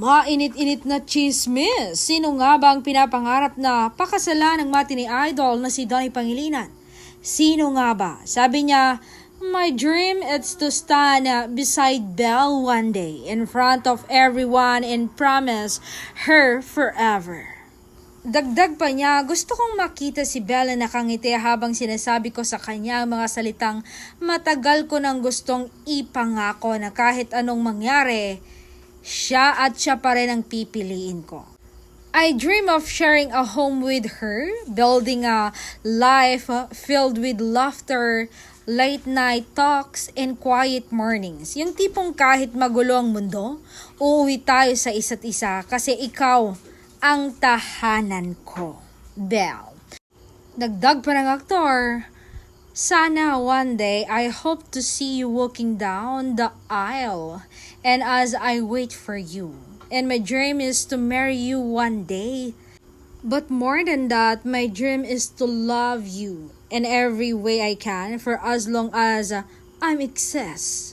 Mainit-init na chismis. Sino nga ba ang pinapangarap na pakasalan ng matini idol na si Donnie Pangilinan? Sino nga ba? Sabi niya, "My dream is to stand beside Belle one day in front of everyone and promise her forever." Dagdag pa niya, "Gusto kong makita si Belle na nakangiti habang sinasabi ko sa kanya ang mga salitang matagal ko nang gustong ipangako na kahit anong mangyari, siya pa rin ang pipiliin ko. I dream of sharing a home with her, building a life filled with laughter, late night talks, and quiet mornings. Yung tipong kahit magulo ang mundo, uuwi tayo sa isa't isa kasi ikaw ang tahanan ko, Belle." Dagdag pa ng aktor, "Sana one day I hope to see you walking down the aisle and as I wait for you. And my dream is to marry you one day. But more than that, my dream is to love you in every way I can for as long as I'm exist."